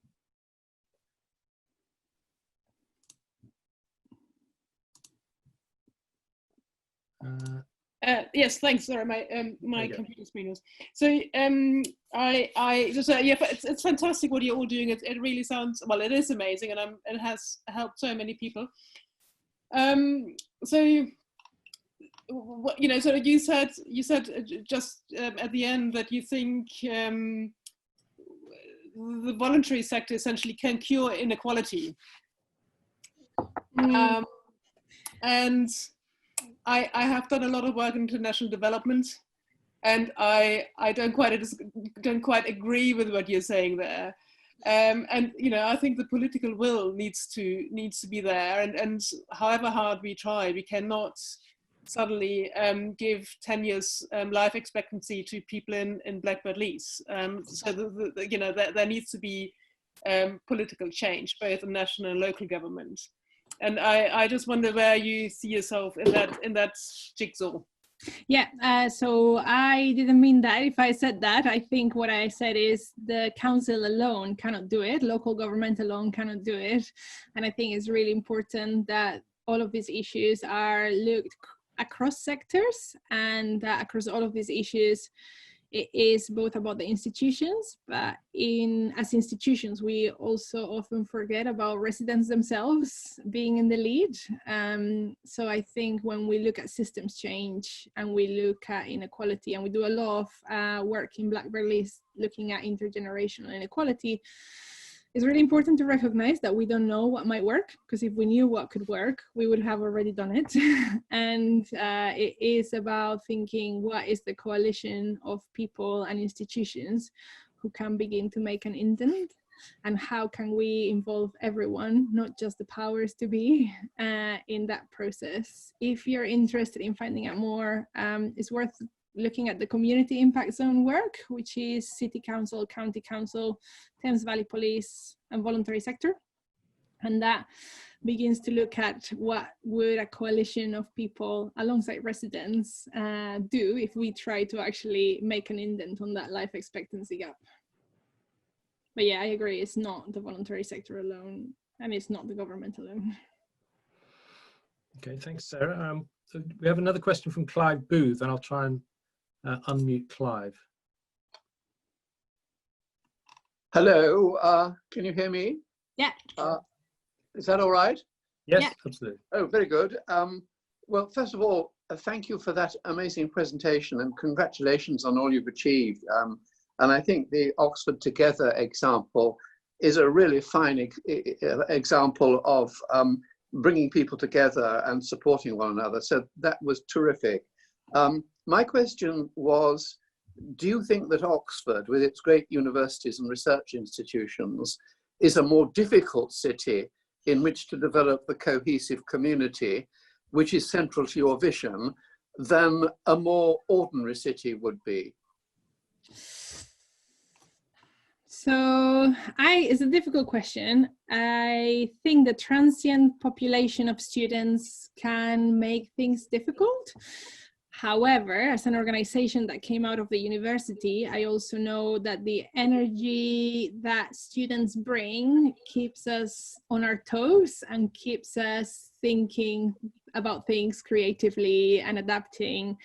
[SPEAKER 4] Yes, thanks. Sorry, my computer screen was. So I just yeah, but it's fantastic what you're all doing. It really sounds, well, it is amazing, and it has helped so many people. So so you said just at the end that you think the voluntary sector essentially can cure inequality, and I have done a lot of work in international development, and I don't quite agree with what you're saying there. And I think the political will needs to be there, and however hard we try, we cannot suddenly give 10 years life expectancy to people in Blackbird Leys. So there needs to be political change, both in national and local government. And I just wonder where you see yourself in that jigsaw.
[SPEAKER 2] Yeah, so I didn't mean that. If I said that, I think what I said is the council alone cannot do it. Local government alone cannot do it. And I think it's really important that all of these issues are looked across sectors, and across all of these issues, it is both about the institutions, but as institutions, we also often forget about residents themselves being in the lead. So I think when we look at systems change and we look at inequality, and we do a lot of work in Blackbird Leys looking at intergenerational inequality, it's really important to recognize that we don't know what might work, because if we knew what could work, we would have already done it. And it is about thinking, what is the coalition of people and institutions who can begin to make an indent, and how can we involve everyone, not just the powers to be, in that process. If you're interested in finding out more, it's worth looking at the community impact zone work, which is City Council, County Council, Thames Valley Police, and voluntary sector. And that begins to look at what would a coalition of people alongside residents do if we try to actually make an indent on that life expectancy gap. But yeah, I agree, it's not the voluntary sector alone, and it's not the government alone.
[SPEAKER 3] Okay, thanks, Sarah. So we have another question from Clive Booth, and I'll try and unmute Clive.
[SPEAKER 5] Hello, can you hear me?
[SPEAKER 2] Yeah.
[SPEAKER 5] Is that all right?
[SPEAKER 3] Yes,
[SPEAKER 2] yeah.
[SPEAKER 3] Absolutely.
[SPEAKER 5] Oh, very good. Well, first of all, thank you for that amazing presentation, and congratulations on all you've achieved. And I think the Oxford Together example is a really fine example of bringing people together and supporting one another. So that was terrific. My question was, do you think that Oxford, with its great universities and research institutions, is a more difficult city in which to develop the cohesive community, which is central to your vision, than a more ordinary city would be?
[SPEAKER 2] So it's a difficult question. I think the transient population of students can make things difficult. However, as an organization that came out of the university, I also know that the energy that students bring keeps us on our toes and keeps us thinking about things creatively and adapting,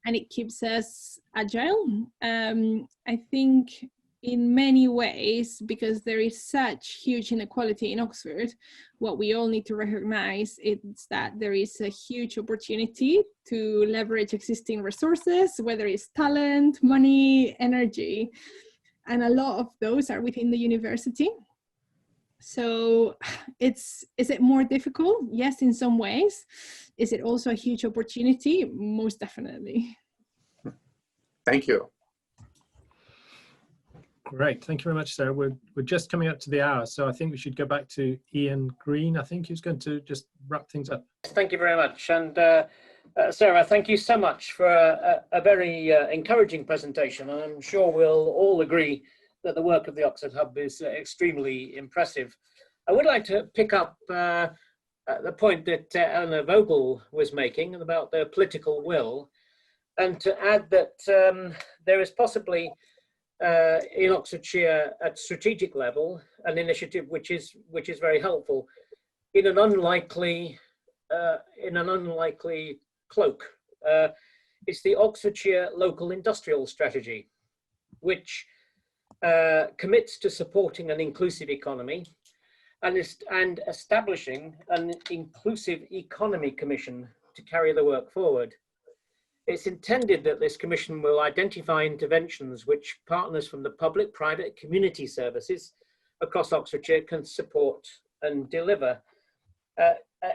[SPEAKER 2] and it keeps us agile. I think in many ways, because there is such huge inequality in Oxford, what we all need to recognize is that there is a huge opportunity to leverage existing resources, whether it's talent, money, energy, and a lot of those are within the university. So is it more difficult? Yes, in some ways. Is it also a huge opportunity? Most definitely.
[SPEAKER 5] Thank you.
[SPEAKER 3] Great, thank you very much, Sarah. We're just coming up to the hour, so I think we should go back to Ian Green, I think, who's going to just wrap things up.
[SPEAKER 1] Thank you very much. And Sarah, thank you so much for a very encouraging presentation. I'm sure we'll all agree that the work of the Oxford Hub is extremely impressive. I would like to pick up the point that Eleanor Vogel was making about the political will, and to add that there is possibly in Oxfordshire at strategic level an initiative which is very helpful in an unlikely cloak. It's the Oxfordshire Local Industrial Strategy, which commits to supporting an inclusive economy and establishing an inclusive economy commission to carry the work forward. It's intended that this commission will identify interventions which partners from the public, private, community services across Oxfordshire can support and deliver.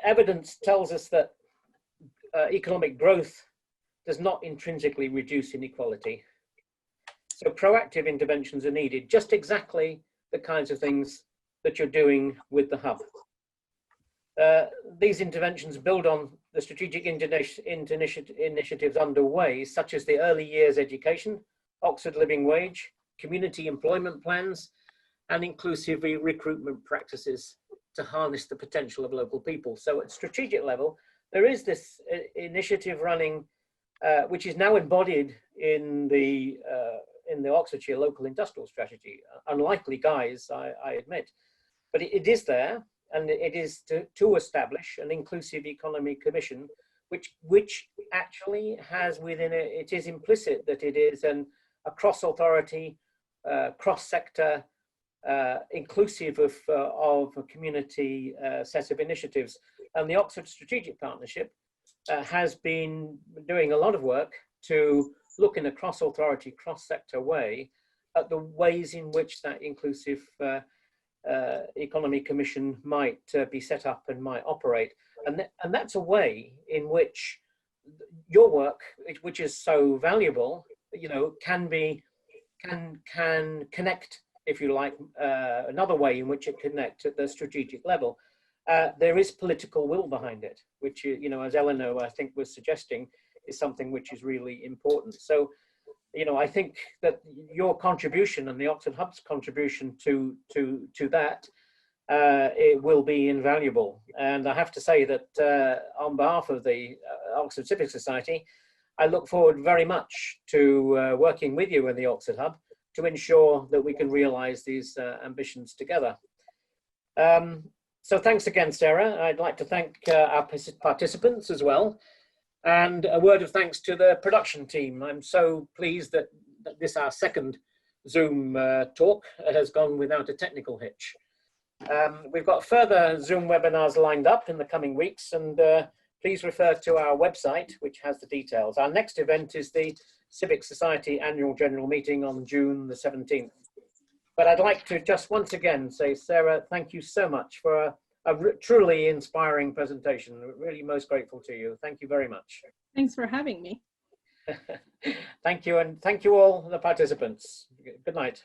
[SPEAKER 1] Evidence tells us that economic growth does not intrinsically reduce inequality. So proactive interventions are needed, just exactly the kinds of things that you're doing with the Hub. These interventions build on the strategic initiatives underway, such as the early years education, Oxford Living Wage, community employment plans, and inclusive recruitment practices to harness the potential of local people. So at strategic level, there is this initiative running, which is now embodied in the Oxfordshire Local Industrial Strategy. Unlikely guise, I admit, but it is there. And it is to establish an inclusive economy commission, which actually has within it, it is implicit that it is a cross-authority, cross-sector, inclusive of a community set of initiatives. And the Oxford Strategic Partnership has been doing a lot of work to look in a cross-authority, cross-sector way at the ways in which that inclusive economy commission might be set up and might operate, and that's a way in which your work, which is so valuable, can connect, if you like, another way in which it connects at the strategic level. There is political will behind it, which as Eleanor I think was suggesting, is something which is really important. So I think that your contribution and the Oxford Hub's contribution to that it will be invaluable. And I have to say that on behalf of the Oxford Civic Society, I look forward very much to working with you in the Oxford Hub to ensure that we can realise these ambitions together. So thanks again, Sarah. I'd like to thank our participants as well. And a word of thanks to the production team. I'm so pleased that this, our second Zoom talk, has gone without a technical hitch. We've got further Zoom webinars lined up in the coming weeks, and please refer to our website, which has the details. Our next event is the Civic Society Annual General Meeting on June the 17th. But I'd like to just once again say, Sarah, thank you so much for a truly inspiring presentation. Really most grateful to you. Thank you very much.
[SPEAKER 2] Thanks for having me.
[SPEAKER 1] Thank you, and thank you all the participants. Good night.